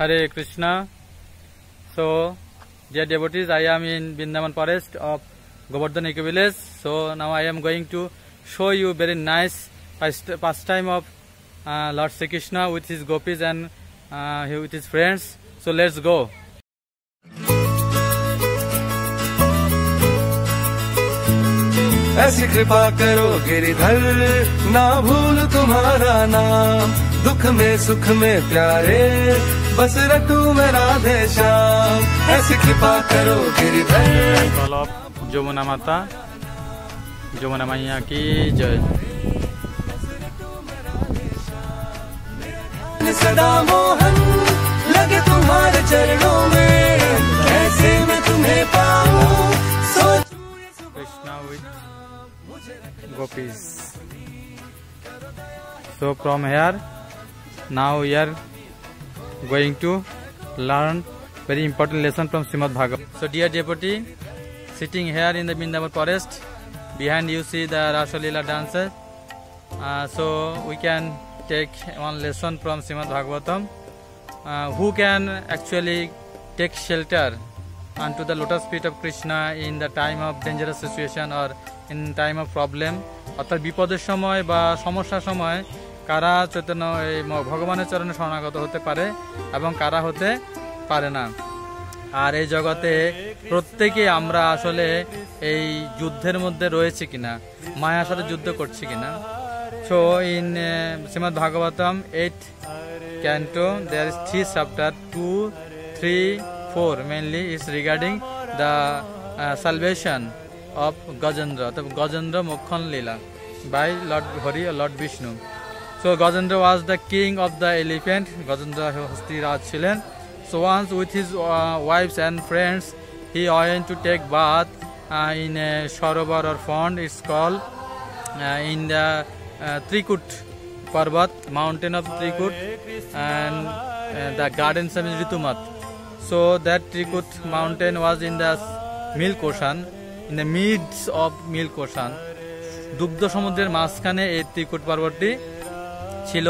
Hare Krishna. So, dear devotees, I am in Vrindavan forest of Govardhan Eco Village. So, now I am going to show you very nice pastime of Lord Sri Krishna with his gopis and with his friends. So, let's go. ऐसी कृपा करो गिरिधर ना भूल तुम्हारा नाम दुख में सुख में प्यारे बस रखूं मैं राधे श्याम ऐसी कृपा करो गिरिधर जमुना माता जमुना मैया की जय सदा मोहन लगे तुम्हारे चरणों में कैसे मैं तुम्हें पाऊं Krishna with gopis. So from here now we are going to learn very important lesson from Srimad Bhagavatam. So dear devotee, sitting here in the Vrindavan forest, behind you see the Rasa Leela dances. So we can take one lesson from Srimad Bhagavatam. Who can actually take shelter unto the lotus feet of Krishna in the time of dangerous situation or in time of problem, অর্থাৎ বিপদের সময় বা সমস্যার সময় কারা চৈতন্য এই ভগবানের চরণে শরণাগত হতে পারে এবং কারা হতে পারে না। আর এই জগতে প্রত্যেকে আমরা আসলে এই যুদ্ধের মধ্যে রয়েছে কিনা, মায়ার সাথে যুদ্ধ করছি কিনা। So in Srimad Bhagavatam 8th canto there is 3 chapter 2, 3, 4 mainly is regarding the salvation of Gajendra, the Gajendra Mokkhan Leela by Lord Hari or Lord Vishnu. So Gajendra was the king of the elephant. Gajendra Hastiraj chilen. So once with his wives and friends he went to take bath in a Sarovar or pond. It's called in the Trikut Parvat, mountain of Trikut, and the gardens of Ritumat. So that Trikut mountain was in the Milk Ocean, in the midst of Milk Ocean. দুগ্ধ সমুদ্রের মাঝখানে এই ত্রিকুট পর্বতটি ছিল।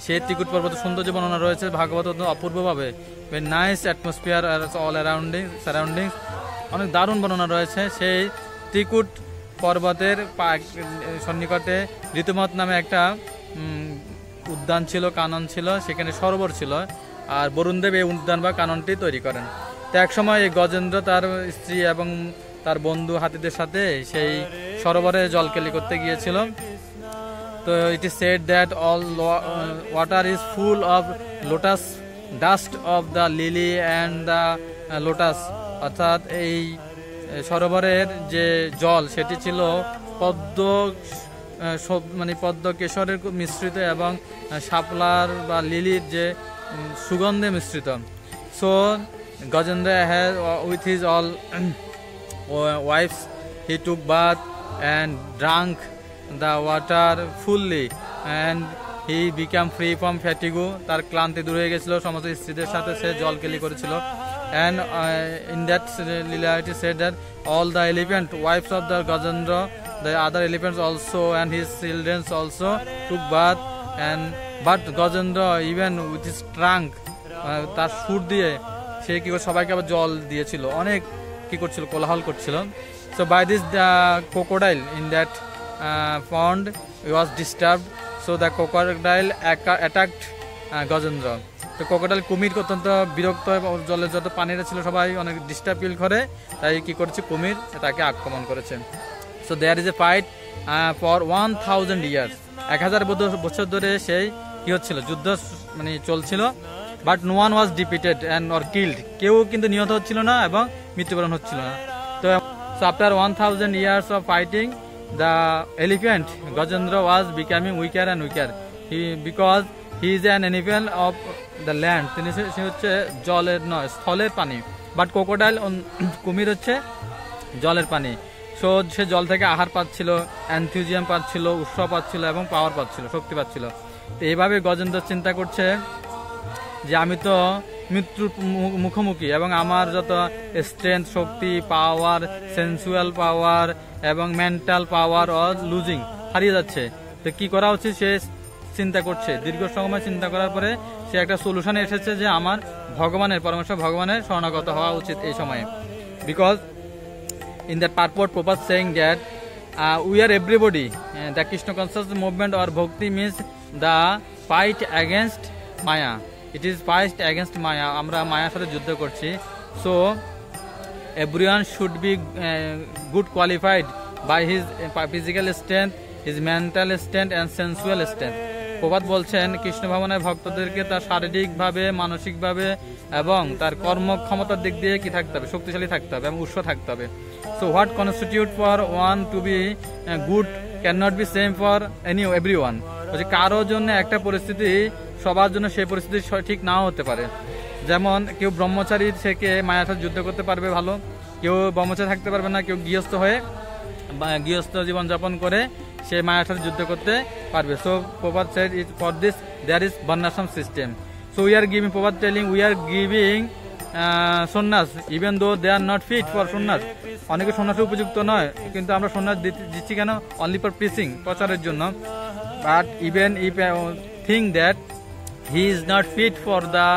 সেই ত্রিকুট পর্বতের সৌন্দর্য বর্ণনা রয়েছে ভাগবত অপূর্বভাবে। নাইস অ্যাটমসফিয়ার অল সারাউন্ডিংস, অনেক দারুণ বর্ণনা রয়েছে। সেই ত্রিকুট পর্বতের সন্নিকটে ঋতুমত নামে একটা উদ্যান ছিল, কানন ছিল, সেখানে সরোবর ছিল। আর বরুণদেব এই উদ্যান বা কাননটি তৈরি করেন। তো এক সময় এই গজেন্দ্র তার স্ত্রী এবং তার বন্ধু হাতিদের সাথে সেই সরোবরে জলকেলি করতে গিয়েছিল। তো it is said that all water is full of lotus dust off the lily and the lotus, অর্থাৎ এই সরোবরের যে জল সেটি ছিল পদ্ম কেশরের মিশ্রিত এবং শাপলার বা লিলির যে সুগন্ধে মিশ্রিত। So Gajendra has with his all wives he took bath and drank the water fully and he became free from fatigue. তার ক্লান্তি দূর হয়ে গেছিল, সমস্ত স্ত্রীদের সাথে সে জলকেলি করেছিল। And in that Leela it is said that all the elephant wives of the Gajendra, the other elephants also and his children also took bath, and but Gajendra even with his trunk তার সুর দিয়ে সে কি করে সবাইকে আবার জল দিয়েছিল, অনেক কি করছিল, কোলাহল করছিল। So by this the crocodile in that pond was disturbed, so the crocodile attacked Gajendra. তো crocodile কুমির অত্যন্ত বিরক্ত, জলে যত পানিটা ছিল সবাই অনেক ডিস্টার্ব ফিল করে, তাই কি করেছে কুমির তাকে আক্রমণ করেছে। So there is a fight for 1000 years, 1000 বছর ধরে সেই কি হচ্ছিল, যুদ্ধ চলছিল। But no one was defeated and or killed, কেউ কিন্তু নিহত হচ্ছিল না এবং মৃত্যুবরণ হচ্ছিল না। তো after 1000 years of fighting the elephant Gajendra was becoming weaker and weaker because he is an animal of the land. তিনি সে হচ্ছে জলের নয়, স্থলের পানি। বাট ক্রোকোডাইল কুমির হচ্ছে জলের পানি। সো সে জল থেকে আহার পাচ্ছিল, এনথুজিয়াম পাচ্ছিল, উৎসাহ পাচ্ছিল এবং পাওয়ার পাচ্ছিল, শক্তি পাচ্ছিল। তো এইভাবে গজেন্দ্র চিন্তা করছে যে আমি তো মৃত্যুর মুখোমুখি এবং আমার যত স্ট্রেংথ, শক্তি, পাওয়ার, সেন্সুয়াল পাওয়ার এবং মেন্টাল পাওয়ার অল লুজিং, হারিয়ে যাচ্ছে। তো কি করা উচিত সে চিন্তা করছে। দীর্ঘ সময় চিন্তা করার পরে সে একটা সলিউশনে এসেছে যে আমার ভগবানের পরমেশ্বর ভগবানের শরণাগত হওয়া উচিত এই সময়ে। Because in that purport Prabhupada saying that we are everybody, the Krishna consciousness movement or bhakti means the fight against Maya. It is fight against Maya. আমরা মায়ার সাথে যুদ্ধ করছি। So everyone should be good qualified by his physical strength, his mental strength and sensual strength. প্রবাদ বলছেন কৃষ্ণ ভগবানের ভক্তদেরকে তার শারীরিকভাবে, মানসিকভাবে এবং তার কর্মক্ষমতার দিক দিয়ে কি থাকতে হবে, শক্তিশালী থাকতে হবে এবং উৎস থাকতে হবে। So what constitute for one to be good can not be same for everyone. বলছে কারোর জন্য একটা পরিস্থিতি সবার জন্য সেই পরিস্থিতি ঠিক নাও হতে পারে। যেমন কেউ ব্রহ্মচারী থেকে মায়ার সাথে যুদ্ধ করতে পারবে ভালো, কেউ ব্রহ্মচারী থাকতে পারবে না, কেউ গৃহস্থ হয়ে গৃহস্থ জীবনযাপন করে সে মায়ার সাথে যুদ্ধ করতে পারবে। সো প্রবাদ said for this there is varnashram system. So we are giving, প্রবাদ telling we are giving সন্ন্যাস even though they are not fit for সন্ন্যাস। অনেকে সন্ন্যাসের উপযুক্ত নয়, কিন্তু আমরা সন্ন্যাস দিচ্ছি কেন? অনলি ফর প্রিচিং, প্রচারের জন্য। But even if think that he is not fit for the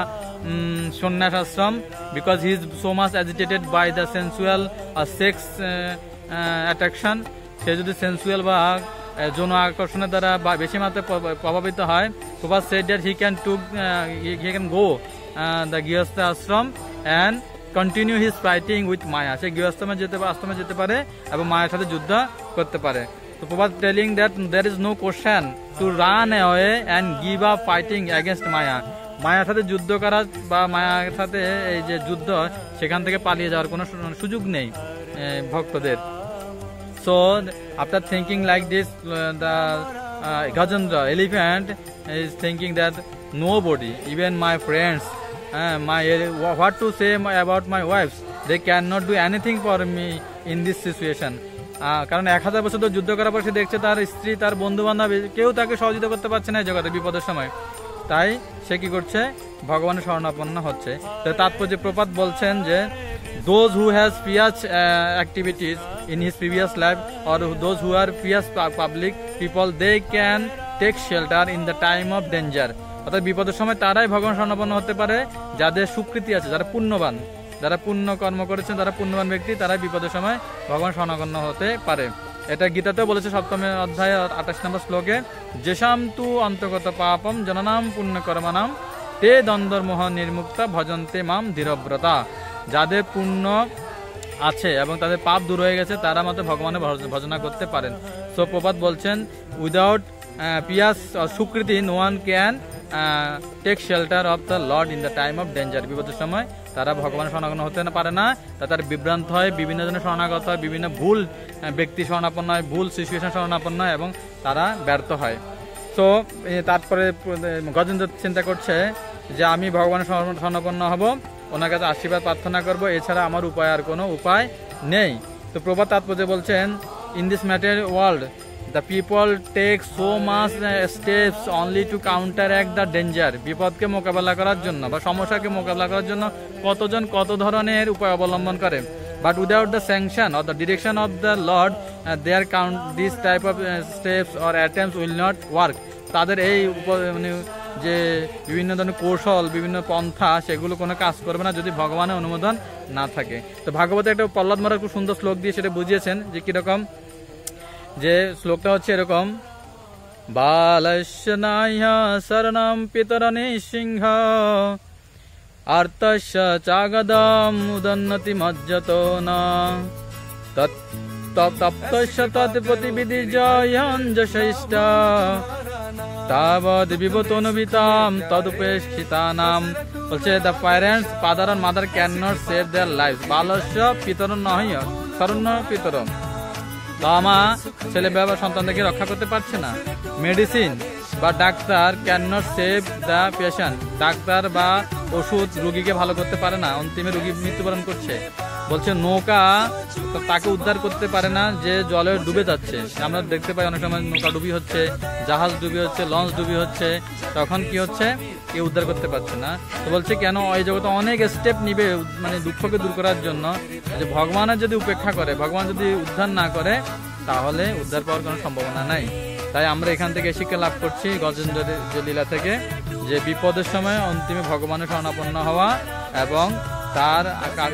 সন্ন্যাস আশ্রম because he is so much agitated by the sensual or sex attraction, সে যদি সেন্সুয়াল বা যৌন আকর্ষণের দ্বারা বা বেশি মাত্রায় প্রভাবিত হয়, প্রবাদ said that he can go the গৃহস্থ আশ্রম and continue his fighting with Maya. সে গৃহস্থমে আশ্রমে যেতে পারে এবং মায়ের সাথে যুদ্ধ করতে পারে। তো প্রবাদ telling that there is no question to run away and give up fighting against Maya. মায়ার সাথে যুদ্ধ করা বা মায়ার সাথে এই যে যুদ্ধ, সেখান থেকে পালিয়ে যাওয়ার কোনো সুযোগ নেই ভক্তদের। So after thinking like this, the Gajendra elephant is thinking that nobody, even my friends, what to say about my wives, they cannot do anything for me in this situation. কারণ 1000 বছর তো যুদ্ধ করার পর সে দেখছে তার স্ত্রী, তার বন্ধু বান্ধব কেউ তাকে সহযোগিতা করতে পারছে না এই জগতে বিপদের সময়। তাই সে কি করছে? ভগবানের শরণাপন্ন হচ্ছে। তাৎপর্য প্রপাত বলছেন যে those who has pious activities in his previous life or those who are pious public people, they can take shelter in the time of danger. অর্থাৎ বিপদের সময় তারাই ভগবান শরণাপন্ন হতে পারে যাদের সুকৃতি আছে, যারা পুণ্যবান, যারা পুণ্য কর্ম করেছেন, যারা পুণ্যবান ব্যক্তি, তারাই বিপদের সময় ভগবান শরণাপন্ন হতে পারে। এটা গীতাতেও বলেছে 7ম অধ্যায় 28 নম্বর শ্লোকে, যেষাম তু অন্তর্গত পাপম জননাম পুণ্য কর্মনাম তে দ্বন্দ্বমোহ নির্মুক্তা ভজন্তে মাম ধীরব্রতা। যাদের পুণ্য আছে এবং তাদের পাপ দূর হয়ে গেছে তারা মাত্র ভগবানের ভজনা করতে পারেন। সো প্রবাদ বলছেন উইদাউট পিয়াস সুকৃতি no one can take shelter of the lord in the time of danger. বিপদের সময় তারা ভগবানের শরণাগত হতে পারে না, তারা বিভ্রান্ত হয়, বিভিন্ন জনের শরণাগত হয়, বিভিন্ন ভুল ব্যক্তি শরণাপন্ন হয়, ভুল সিচুয়েশন শরণাপন্ন হয় এবং তারা ব্যর্থ হয়। সো তারপরে গজেন্দ্র চিন্তা করছে যে আমি ভগবানের শরণাপন্ন হব, ওনার কাছে আশীর্বাদ প্রার্থনা করবো, এছাড়া আমার উপায় আর কোনো উপায় নেই। তো প্রবাদ তাৎপর্য বলছেন in this material world the people take so much steps only to counteract the danger. বিপদকে মোকাবেলা করার জন্য বা সমস্যাকে মোকাবেলা করার জন্য কতজন কত ধরনের উপায় অবলম্বন করে। But without the sanction or the direction of the lord their count this type of steps or attempts will not work. তাদের এই মানে যে বিভিন্ন ধরনের কৌশল, বিভিন্ন পন্থা, সেগুলো কোনো কাজ করবে না যদি ভগবানের অনুমোদন না থাকে। তো ভাগবতে একটা প্রহ্লাদ মহারাজ খুব সুন্দর শ্লোক দিয়ে সেটা বুঝিয়েছেন যে কিরকম, যে শ্লোকটা হচ্ছে এরকম, বালস্য নাহ্য শরণম পিতরণে সিংহ আর্তস্য চাগদম উদন্নতি মজ্জতো না তপ্তস্য তৎপ্রতিবিধি জয়ঞ্জশিষ্ট তাবদ বিবতনুবিতাম তদুপেক্ষিতানাম। বলছে the parents father and mother cannot save their lives. বালস্য পিতরণ নাহ্য শরণ্য পিতরম। বাবা মা ছেলে বাবা সন্তানদেরকে রক্ষা করতে পারছে না। মেডিসিন বা doctor cannot save the patient. Doctor বা ওষুধ রোগীকে ভালো করতে পারে না, অন্তিমে রোগী মৃত্যুবরণ করছে। বলছে নৌকা তাকে উদ্ধার করতে পারে না যে জলে ডুবে যাচ্ছে। আমরা দেখতে পাই অনেক সময় নৌকা ডুবি হচ্ছে, জাহাজ ডুবি হচ্ছে, লঞ্চ ডুবি হচ্ছে, তখন কি হচ্ছে, কেউ উদ্ধার করতে পারছে না। তো বলছে কেন এই জগতে অনেক স্টেপ নিবে মানে দুঃখকে দূর করার জন্য, যে ভগবানের যদি উপেক্ষা করে, ভগবান যদি উদ্ধার না করে তাহলে উদ্ধার পাওয়ার কোনো সম্ভাবনা নাই। তাই আমরা এখান থেকে শিক্ষা লাভ করছি গজেন্দ্র যে লীলা থেকে, যে বিপদের সময় অন্তিমে ভগবানের শরণাপন্ন হওয়া এবং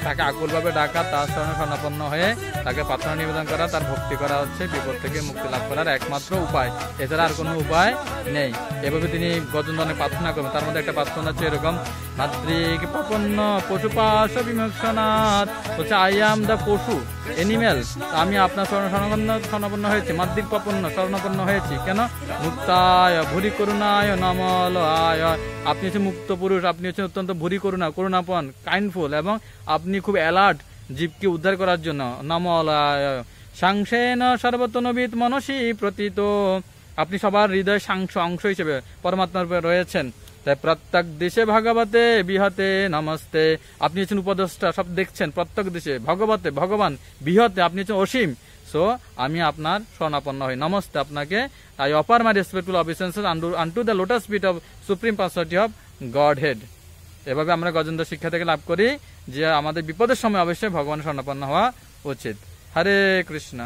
তাকে আকুলভাবে ডাকা, তার শরণাপন্ন হয়ে তাকে প্রার্থনা নিবেদন করা, তার ভক্তি করা হচ্ছে বিপদ থেকে মুক্তি লাভ করার একমাত্র উপায়, এছাড়া আর কোনো উপায় নেই। এভাবে তিনি গজেন্দ্র অনেক প্রার্থনা করবেন। তার মধ্যে একটা প্রার্থনা হচ্ছে এরকম, মাতৃক প্রপন্ন পশুপাশ বিমোক্ষণাৎ, হচ্ছে আই অ্যাম দ্য পশু এনিম্যাল, আমি আপনার শরণাপন্ন হয়েছি, মাতৃক প্রপন্ন শরণাপন্ন হয়েছি কেন, মুক্তায় ভুরি করুণায় নমল আয়, আপনি হচ্ছে মুক্ত পুরুষ, আপনি হচ্ছে অত্যন্ত ভুরি করুণাপন কাইন্ডফুল, এবং আপনি খুব অ্যালার্ট জীবকে উদ্ধার করার জন্য, নমল আয় সাংসেন সর্বতনবিদ মনসী প্রতীত, আপনি সবার হৃদয় অংশ হিসেবে পরমাত্মার রূপে রয়েছেন। তাই প্রত্যেক দিশে ভগবতে বিহতে নমস্তে, আপনি হচ্ছেন উপদেষ্টা, সব দেখছেন প্রত্যেক দিশে, ভগবতে ভগবান, বিহতে আপনি হচ্ছেন অসীম, সো আমি আপনার শরণাপন্ন হই, নমস্তে আপনাকে। I offer my respectful obeisances unto the lotus feet of supreme personality of Godhead. এভাবে আমরা গজেন্দ্র শিক্ষা থেকে লাভ করি যে আমাদের বিপদের সময় অবশ্যই ভগবানের শরণাপন্ন হওয়া উচিত। হরে কৃষ্ণ।